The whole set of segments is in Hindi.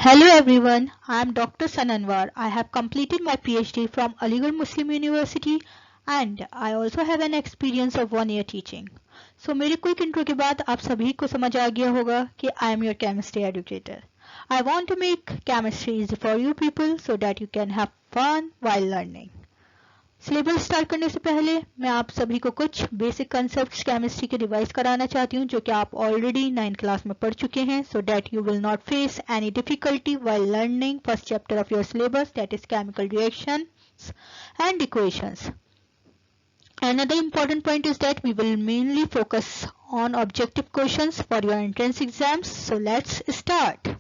Hello everyone, I am Dr. Sananwar. I have completed my PhD from Aligarh Muslim University and I also have an experience of 1 year teaching. So मेरे क्विक इंट्रो के बाद आप सभी को समझ आ गया होगा कि I am your chemistry educator. I want to make chemistry easy for you people so that you can have fun while learning. Syllabus start करने से पहले मैं आप सभी को कुछ बेसिक कंसेप्ट्स केमिस्ट्री के रिवाइज कराना चाहती हूँ जो कि आप ऑलरेडी 9th क्लास में पढ़ चुके हैं so that you will not face any difficulty while learning first chapter of your syllabus that is chemical reactions and equations. Another important point is that we will mainly focus on objective questions for your entrance exams. So let's start.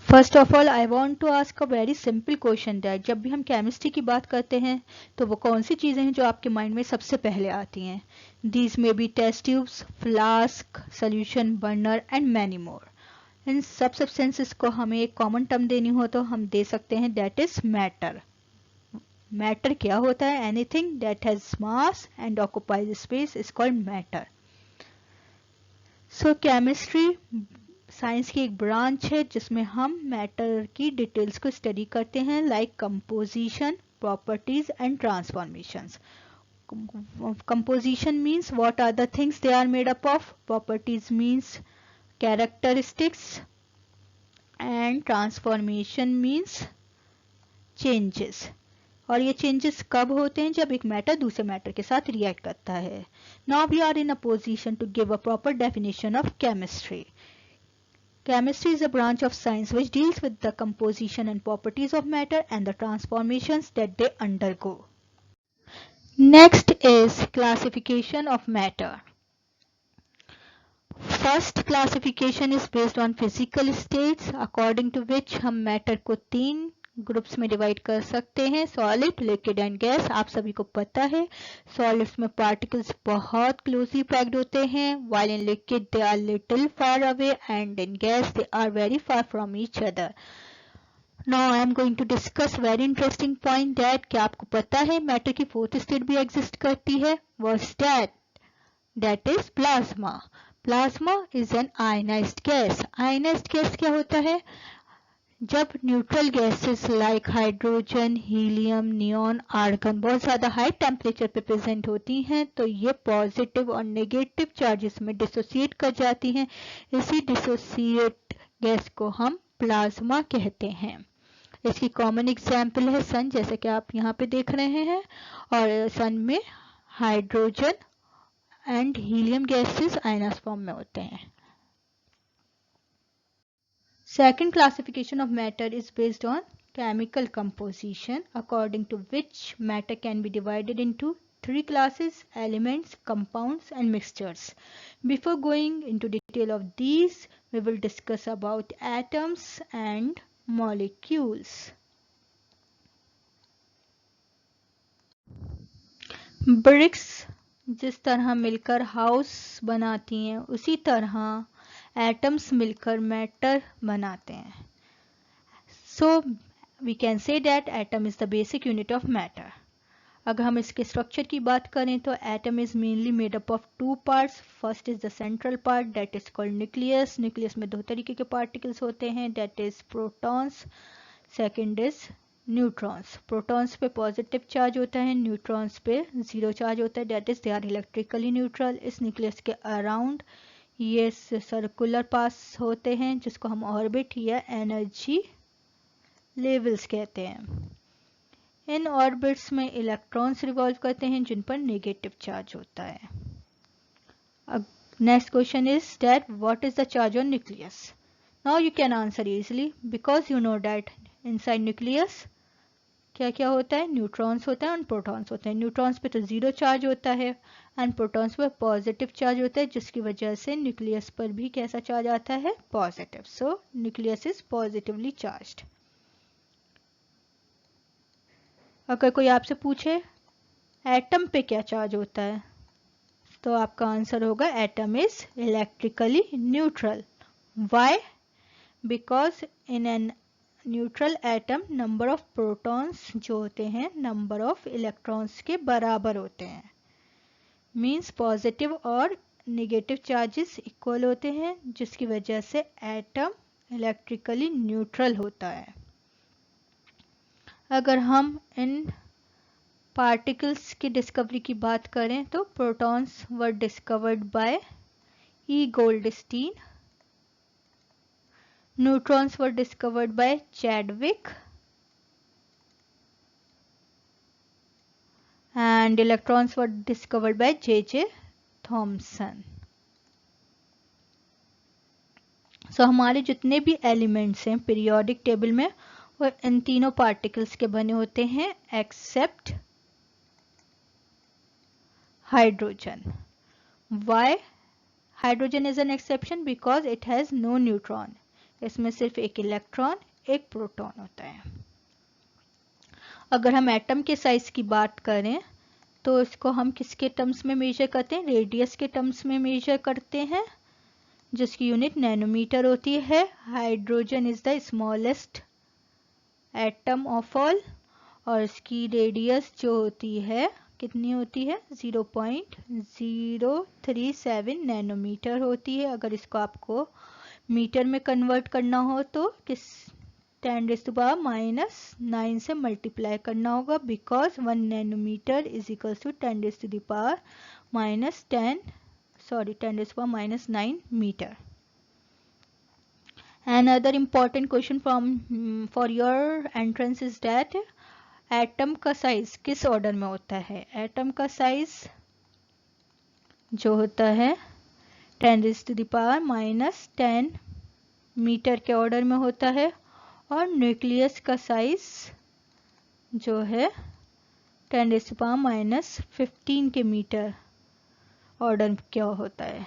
First of all I want to ask a very simple question that जब भी हम केमिस्ट्री की बात करते हैं तो वो कौन सी चीज़ें हैं जो आपके माइंड में सबसे पहले आती हैं. These may be test tubes, flask, solution, burner and many more. इन सब सब्सटेंसेस को हमें एक कॉमन टर्म देनी हो तो हम दे सकते हैं दैट इज मैटर. मैटर क्या होता है? Anything that has mass and occupies space is called matter. So chemistry science की एक ब्रांच है जिसमें हम मैटर की डिटेल्स को स्टडी करते हैं like composition, properties and transformations. Composition means what are the things they are made up of, properties means characteristics and transformation means changes. और ये चेंजेस कब होते हैं? जब एक मैटर दूसरे मैटर के साथ रिएक्ट करता है. Now we are in a position to give a proper definition of chemistry. Chemistry is a branch of science which deals with the composition and properties of matter and the transformations that they undergo. Next is classification of matter. First classification is based on physical states according to which हम matter को 3 ग्रुप्स में डिवाइड कर सकते हैं, सॉलिड, लिक्विड एंड गैस. आप सभी को पता है सॉलिड्स में पार्टिकल्स बहुत क्लोजली पैक्ड होते हैं while in liquid they are little far away and in gas they are very far from each other. Now I am going to discuss very interesting point that क्या आपको पता है मैटर की फोर्थ स्टेट भी एग्जिस्ट करती है. What's that is plasma. Plasma is an ionised gas. Ionised gas क्या होता है? जब neutral gases like hydrogen, helium, neon, argon बहुत ज़्यादा हाई टेम्परेचर पे प्रेजेंट होती हैं तो ये पॉजिटिव और नेगेटिव चार्जेस में डिसोसिएट कर जाती हैं. इसी डिसोसिएट गैस को हम प्लाज्मा कहते हैं. इसकी कॉमन एग्जाम्पल है सन, जैसे कि आप यहाँ पे देख रहे हैं. और सन में hydrogen and helium gases ions form में होते हैं. Second classification of matter is based on chemical composition, according to which matter can be divided into 3 classes: elements, compounds and mixtures. Before going into detail of these, we will discuss about atoms and molecules. Bricks जिस तरह मिलकर हाउस बनाती हैं उसी तरह एटम्स मिलकर मैटर बनाते हैं. So we can say that atom is the basic unit of matter. अगर हम इसके स्ट्रक्चर की बात करें तो atom is mainly made up of 2 parts. First is the central part that is called nucleus. Nucleus में 2 तरीके के पार्टिकल्स होते हैं that is protons. Second is neutrons. Protons पे पॉजिटिव चार्ज होता है, न्यूट्रॉन्स पे 0 चार्ज होता है that is they are electrically neutral. इस न्यूक्लियस के अराउंड ये सर्कुलर पास होते हैं जिसको हम ऑर्बिट या एनर्जी लेवल्स कहते हैं. इन ऑर्बिट्स में इलेक्ट्रॉन्स रिवॉल्व करते हैं जिन पर नेगेटिव चार्ज होता है. Next question is that what is the charge on nucleus. Now you can answer easily because you know that inside nucleus क्या क्या होता है? न्यूट्रॉन्स होता है और प्रोटॉन्स होते हैं. न्यूट्रॉन्स पे तो 0 चार्ज होता है एंड प्रोटॉन्स पे पॉजिटिव चार्ज होता है जिसकी वजह से न्यूक्लियस पर भी कैसा चार्ज आता है? Positive. So nucleus is positively charged. अगर कोई आपसे पूछे एटम पे क्या चार्ज होता है तो आपका आंसर होगा atom is electrically neutral. Why? Because in an neutral atom number of protons जो होते हैं नंबर ऑफ इलेक्ट्रॉन्स के बराबर होते हैं. मीन्स पॉजिटिव और नेगेटिव चार्जेस इक्वल होते हैं जिसकी वजह से एटम इलेक्ट्रिकली न्यूट्रल होता है। अगर हम इन पार्टिकल्स की डिस्कवरी की बात करें तो protons were discovered by E Goldstein, neutrons were discovered by Chadwick and electrons were discovered by J.J. Thomson. So हमारे जितने भी एलिमेंट्स हैं पीरियोडिक टेबल में वो इन तीनों पार्टिकल्स के बने होते हैं except hydrogen. Why hydrogen is an exception? Because it has no neutron. इसमें सिर्फ एक इलेक्ट्रॉन एक प्रोटॉन होता है. अगर हम एटम के साइज की बात करें तो इसको हम किसके टर्म्स में मेजर करते हैं? रेडियस के टर्म्स में मेजर करते हैं, जिसकी यूनिट नैनोमीटर होती है. Hydrogen is the smallest atom of all और इसकी रेडियस जो होती है कितनी होती है? 0.037 नैनोमीटर होती है. अगर इसको आपको मीटर में कन्वर्ट करना हो तो किस 10⁻⁹ से मल्टीप्लाई करना होगा, because 1 nanometre is equal to 10⁻⁹ metre. Another important question for your entrance is that atom का साइज किस ऑर्डर में होता है? एटम का साइज जो होता है 10⁻⁻10 मीटर के ऑर्डर में होता है और न्यूक्लियस का साइज जो है 10⁻⁻15 के मीटर ऑर्डर क्या होता है.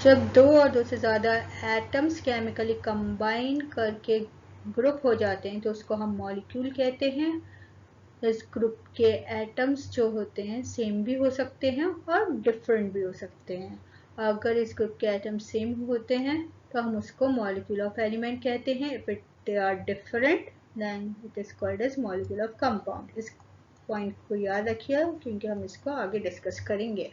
जब दो और दो से ज़्यादा एटम्स केमिकली कंबाइन करके ग्रुप हो जाते हैं तो उसको हम मॉलिक्यूल कहते हैं. इस ग्रुप के एटम्स जो होते हैं सेम भी हो सकते हैं और डिफरेंट भी हो सकते हैं. अगर इस ग्रुप के एटम्स सेम होते हैं तो हम उसको मॉलिक्यूल ऑफ एलिमेंट कहते हैं. If they are different then it is called as molecule of compound. इस पॉइंट को याद रखिए क्योंकि हम इसको आगे डिस्कस करेंगे.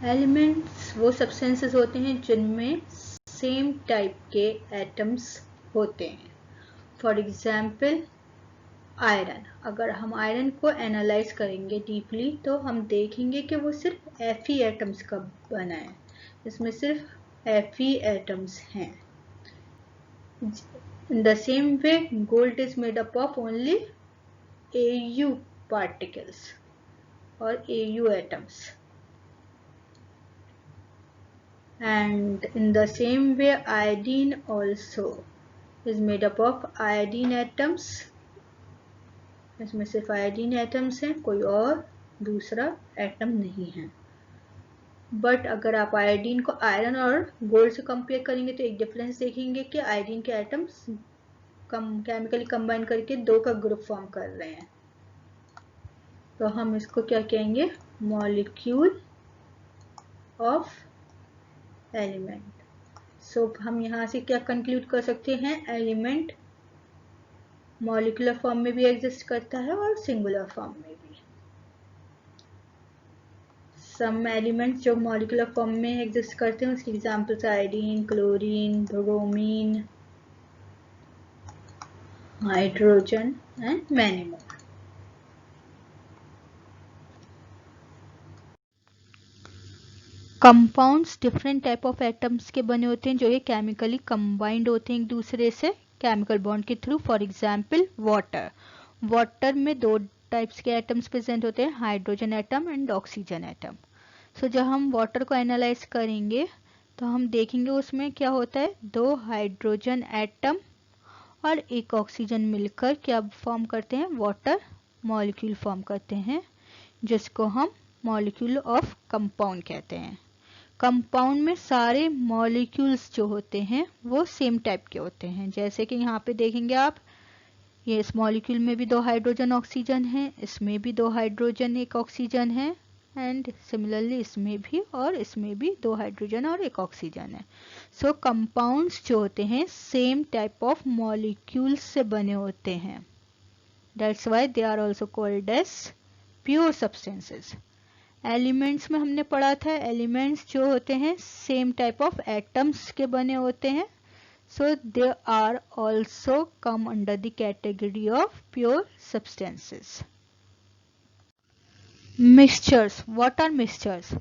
एलिमेंट्स वो सब्सटेंसेस होते हैं जिनमें सेम टाइप के एटम्स होते हैं. For example iron. अगर हम आयरन को एनालाइज करेंगे डीपली तो हम देखेंगे कि वो सिर्फ Fe एटम्स का बना है. इसमें सिर्फ Fe एटम्स हैं. In the same way, gold is made up of only Au particles or Au atoms. And in the same way, iodine also is made up of iodine atoms. इसमें सिर्फ आयोडीन एटम्स हैं, कोई और दूसरा एटम नहीं है. बट अगर आप आयोडीन को आयरन और गोल्ड से कंपेयर करेंगे तो एक डिफरेंस देखेंगे कि आयोडीन के एटम्स केमिकली कंबाइन करके दो का ग्रुप फॉर्म कर रहे हैं. तो हम इसको क्या कहेंगे? Molecule of element. सो हम यहाँ से क्या कंक्लूड कर सकते हैं? एलिमेंट मॉलिक्यूलर फॉर्म में भी एग्जिस्ट करता है और सिंगुलर फॉर्म में भी. सम एलिमेंट्स जो मॉलिक्यूलर फॉर्म में एग्जिस्ट करते हैं उसकी examples iodine, chlorine, bromine, hydrogen and many more. Compounds different type of atoms के बने होते हैं जो ये केमिकली कंबाइंड होते हैं एक दूसरे से केमिकल बॉन्ड के through. For example water. Water में दो टाइप्स के एटम्स प्रेजेंट होते हैं, hydrogen atom and oxygen atom. So जब हम वाटर को एनालाइज करेंगे तो हम देखेंगे उसमें क्या होता है, दो हाइड्रोजन एटम और एक ऑक्सीजन मिलकर क्या फॉर्म करते हैं? वाटर मॉलिक्यूल फॉर्म करते हैं, जिसको हम मॉलिक्यूल ऑफ कंपाउंड कहते हैं. कंपाउंड में सारे मॉलिक्यूल्स जो होते हैं वो सेम टाइप के होते हैं. जैसे कि यहाँ पे देखेंगे आप, ये इस मॉलिक्यूल में भी दो हाइड्रोजन ऑक्सीजन है, इसमें भी दो हाइड्रोजन एक ऑक्सीजन है, एंड सिमिलरली इसमें भी और इसमें भी दो हाइड्रोजन और एक ऑक्सीजन है. सो कंपाउंड्स जो होते हैं सेम टाइप ऑफ मॉलिक्यूल्स से बने होते हैं. That's why they are also called as pure substances. Elements में हमने पढ़ा था एलिमेंट्स जो होते हैं सेम टाइप ऑफ एटम्स के बने होते हैं. So they are also come under the category of pure substances. Mixtures. What are mixtures?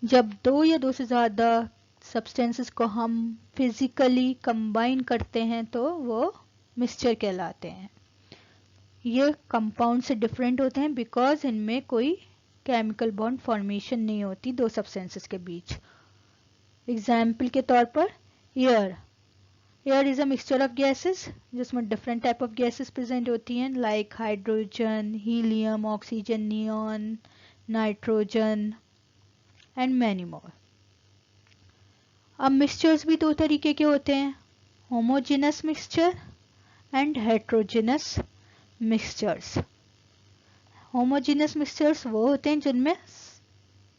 जब दो या दो से ज़्यादा सब्सटेंसेस को हम फिजिकली कंबाइन करते हैं तो वो मिक्सचर कहलाते हैं. ये कंपाउंड से डिफरेंट होते हैं बिकॉज इनमें कोई केमिकल बॉन्ड फॉर्मेशन नहीं होती दो सब्सटेंसेस के बीच. एग्जाम्पल के तौर पर air. Air is a mixture of gases जिसमें different type of gases present होती हैं like hydrogen, helium, oxygen, neon, nitrogen and many more. अब मिक्सचर्स भी दो तरीके के होते हैं, homogeneous mixture and heterogeneous mixtures. Homogeneous mixtures वो होते हैं जिनमें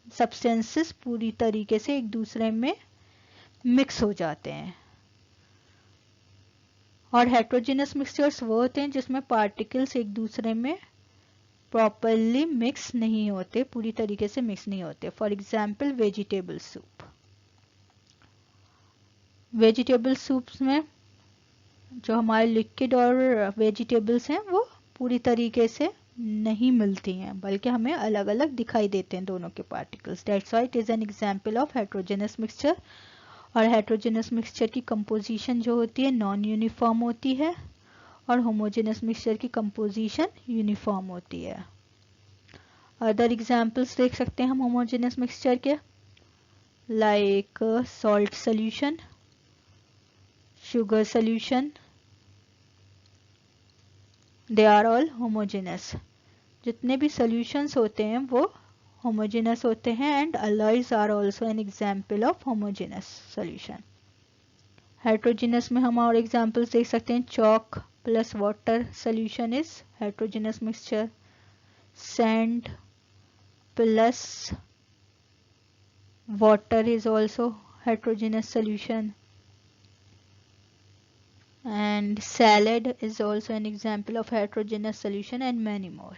सब्सटेंसेस पूरी तरीके से एक दूसरे में मिक्स हो जाते हैं, और हेट्रोजेनस मिक्सचर्स वो होते हैं जिसमें पार्टिकल्स एक दूसरे में प्रॉपरली मिक्स नहीं होते, पूरी तरीके से मिक्स नहीं होते. For example vegetable soup. Vegetable soups में जो हमारे लिक्विड और वेजिटेबल्स हैं वो पूरी तरीके से नहीं मिलती हैं, बल्कि हमें अलग अलग दिखाई देते हैं दोनों के particles. That's why it is an example of heterogeneous mixture. और हेट्रोजेनस मिक्सचर की कंपोजिशन जो होती है नॉन यूनिफॉर्म होती है और होमोजेनस मिक्सचर की कंपोजिशन यूनिफॉर्म होती है. अदर एग्जांपल्स देख सकते हैं हम होमोजेनस मिक्सचर के, like salt solution, sugar solution, they are all homogeneous. जितने भी solutions होते हैं वो homogeneous होते हैं and alloys are also an example of homogeneous solution. Heterogeneous में हम और examples देख सकते हैं, chalk plus water solution is heterogeneous mixture, sand plus water is also heterogeneous solution, and salad is also an example of heterogeneous solution, and many more.